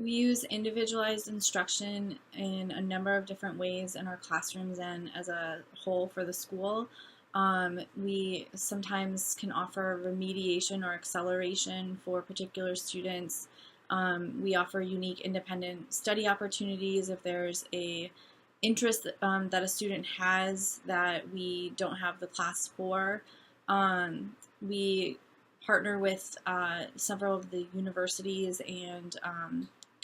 We use individualized instruction in a number of different ways in our classrooms and as a whole for the school. We sometimes can offer remediation or acceleration for particular students. We offer unique independent study opportunities if there's a interest that a student has that we don't have the class for. We partner with several of the universities and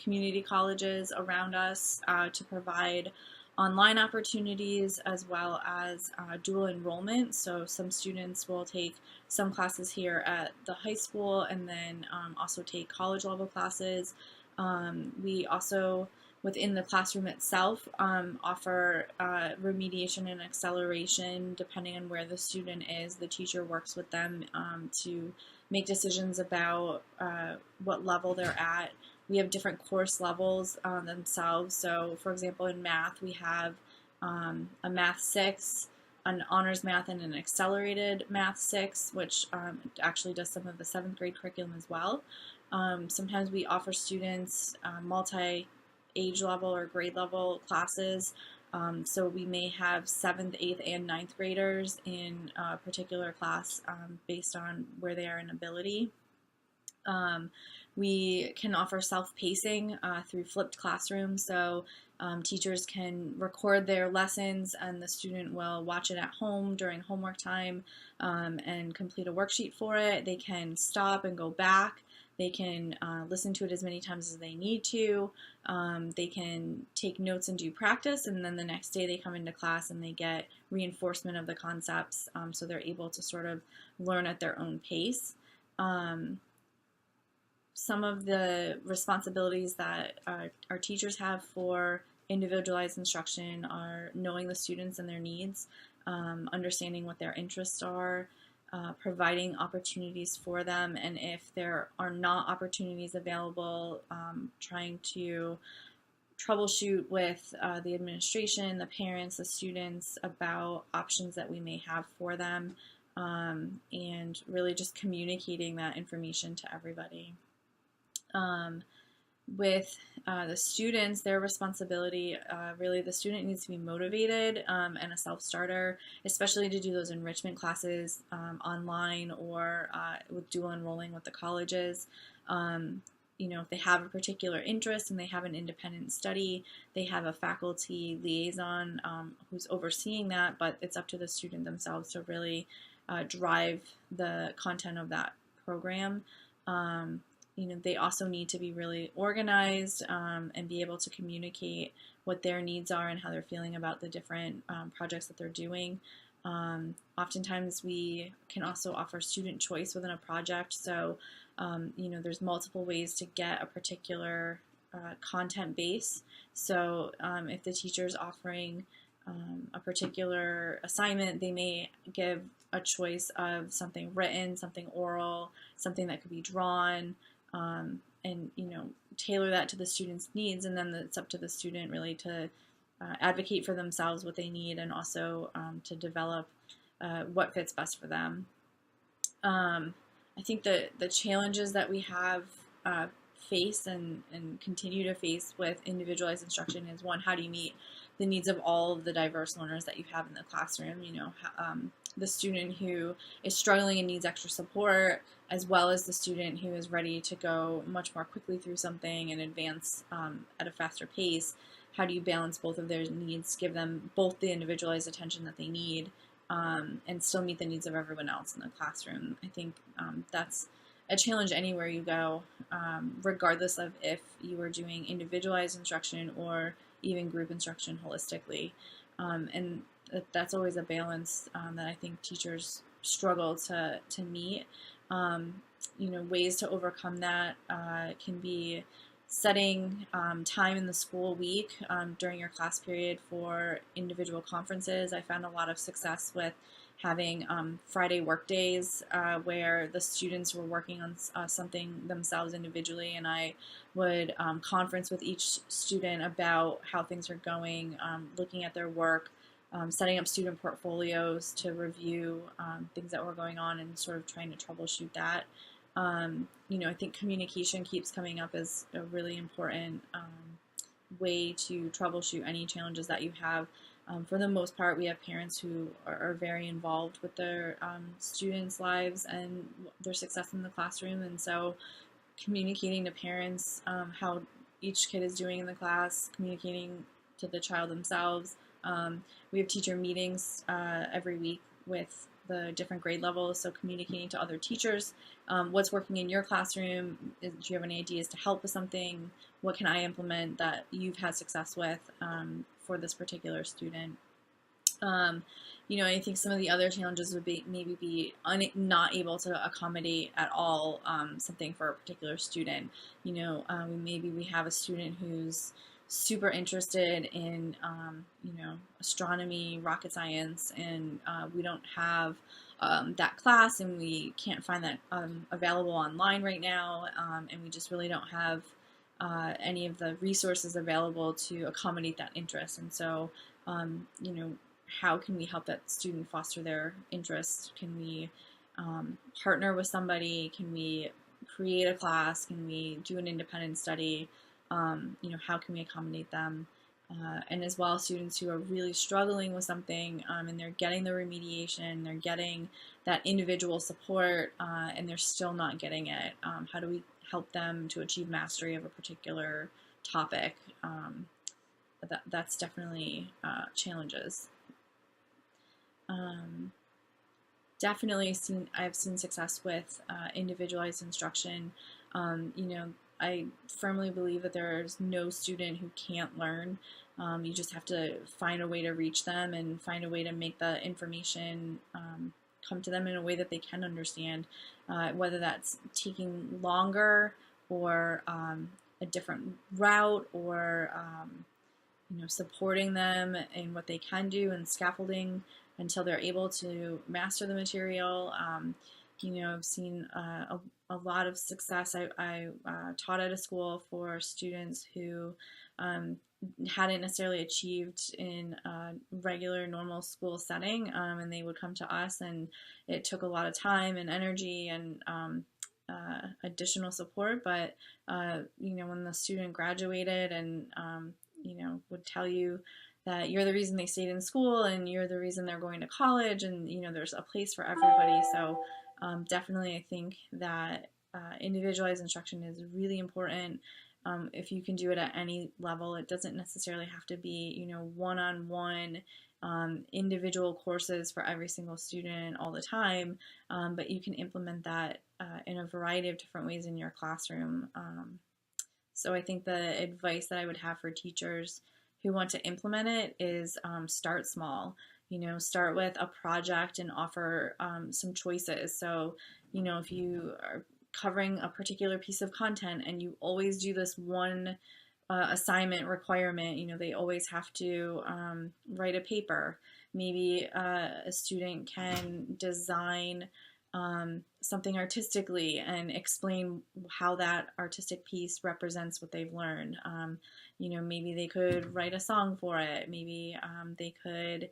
community colleges around us to provide online opportunities as well as dual enrollment. So some students will take some classes here at the high school and then also take college level classes. We also within the classroom itself offer remediation and acceleration depending on where the student is. The teacher works with them to make decisions about what level they're at. We have different course levels themselves. So, for example, in math, we have a Math 6, an honors math, and an accelerated Math 6, which actually does some of the 7th grade curriculum as well. Sometimes we offer students multi-age level or grade level classes. So we may have 7th, 8th, and 9th graders in a particular class based on where they are in ability. We can offer self-pacing through flipped classrooms, so teachers can record their lessons and the student will watch it at home during homework time and complete a worksheet for it. They can stop and go back. They can listen to it as many times as they need to. They can take notes and do practice, and then the next day they come into class and they get reinforcement of the concepts, so they're able to sort of learn at their own pace. Some of the responsibilities that our teachers have for individualized instruction are knowing the students and their needs, understanding what their interests are, providing opportunities for them, and if there are not opportunities available, trying to troubleshoot with the administration, the parents, the students about options that we may have for them, and really just communicating that information to everybody. With the students, their responsibility, really the student needs to be motivated and a self-starter, especially to do those enrichment classes online or with dual enrolling with the colleges. If they have a particular interest and they have an independent study, they have a faculty liaison who's overseeing that, but it's up to the student themselves to really drive the content of that program. They also need to be really organized and be able to communicate what their needs are and how they're feeling about the different projects that they're doing. Oftentimes we can also offer student choice within a project. So, there's multiple ways to get a particular content base. So if the teacher's offering a particular assignment, they may give a choice of something written, something oral, something that could be drawn, and tailor that to the student's needs, and then it's up to the student really to advocate for themselves what they need and also to develop what fits best for them. I think the challenges that we have faced and continue to face with individualized instruction is, one, how do you meet the needs of all of the diverse learners that you have in the classroom? The student who is struggling and needs extra support, as well as the student who is ready to go much more quickly through something and advance at a faster pace. How do you balance both of their needs, give them both the individualized attention that they need, and still meet the needs of everyone else in the classroom? I think that's a challenge anywhere you go, regardless of if you are doing individualized instruction or even group instruction holistically. And that's always a balance that I think teachers struggle to meet. Ways to overcome that can be setting time in the school week during your class period for individual conferences. I found a lot of success with having Friday work days where the students were working on something themselves individually, and I would conference with each student about how things are going, looking at their work, setting up student portfolios to review things that were going on and sort of trying to troubleshoot that. I think communication keeps coming up as a really important way to troubleshoot any challenges that you have. For the most part, we have parents who are very involved with their students' lives and their success in the classroom, and so communicating to parents how each kid is doing in the class, communicating to the child themselves. We have teacher meetings every week with the different grade levels, so communicating to other teachers, what's working in your classroom, do you have any ideas to help with something, what can I implement that you've had success with for this particular student. I think some of the other challenges would be maybe not able to accommodate at all something for a particular student. Maybe we have a student who's super interested in, astronomy, rocket science, and we don't have that class, and we can't find that available online right now, and we just really don't have any of the resources available to accommodate that interest. And so, how can we help that student foster their interest? Can we partner with somebody? Can we create a class? Can we do an independent study? How can we accommodate them? And as well, students who are really struggling with something and they're getting the remediation, they're getting that individual support, and they're still not getting it. How do we help them to achieve mastery of a particular topic? That's definitely challenges. Definitely I've seen success with individualized instruction. I firmly believe that there's no student who can't learn. You just have to find a way to reach them and find a way to make the information come to them in a way that they can understand, whether that's taking longer or a different route, or supporting them in what they can do and scaffolding until they're able to master the material. I've seen a lot of success. I taught at a school for students who hadn't necessarily achieved in a regular normal school setting, and they would come to us, and it took a lot of time and energy and additional support, but when the student graduated and would tell you that you're the reason they stayed in school and you're the reason they're going to college, and there's a place for everybody. So definitely I think that individualized instruction is really important. If you can do it at any level, it doesn't necessarily have to be one-on-one individual courses for every single student all the time, but you can implement that in a variety of different ways in your classroom. So I think the advice that I would have for teachers who want to implement it is start small. Start with a project and offer some choices. So, if you are covering a particular piece of content and you always do this one assignment requirement, they always have to write a paper. Maybe a student can design something artistically and explain how that artistic piece represents what they've learned. Maybe they could write a song for it. Maybe they could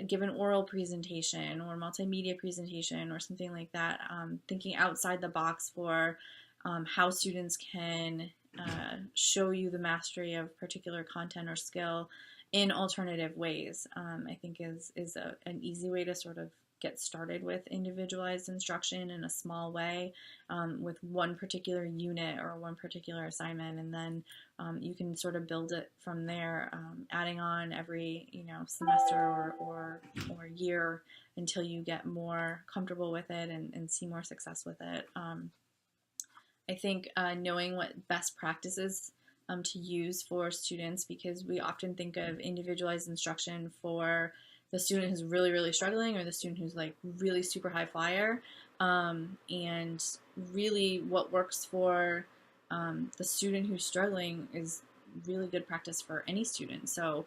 give an oral presentation or multimedia presentation or something like that. Thinking outside the box for how students can show you the mastery of particular content or skill in alternative ways, I think is an easy way to sort of get started with individualized instruction in a small way, with one particular unit or one particular assignment, and then you can sort of build it from there, adding on every semester or year until you get more comfortable with it and see more success with it. I think knowing what best practices to use for students, because we often think of individualized instruction for the student who's really, really struggling, or the student who's like really super high flyer. And really what works for the student who's struggling is really good practice for any student. So,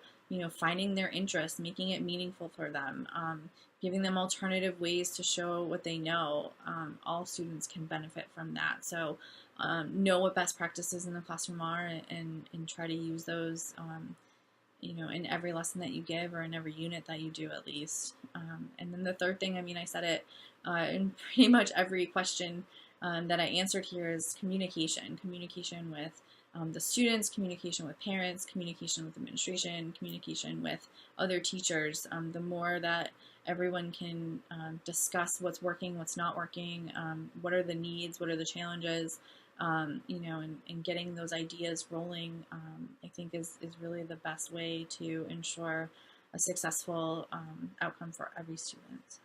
finding their interest, making it meaningful for them, giving them alternative ways to show what they know. All students can benefit from that. So know what best practices in the classroom are, and try to use those in every lesson that you give, or in every unit that you do at least. And then the third thing, I said it in pretty much every question that I answered here is communication with the students, communication with parents, communication with administration, communication with other teachers. The more that everyone can discuss what's working, what's not working, what are the needs, what are the challenges, and getting those ideas rolling, I think is really the best way to ensure a successful outcome for every student.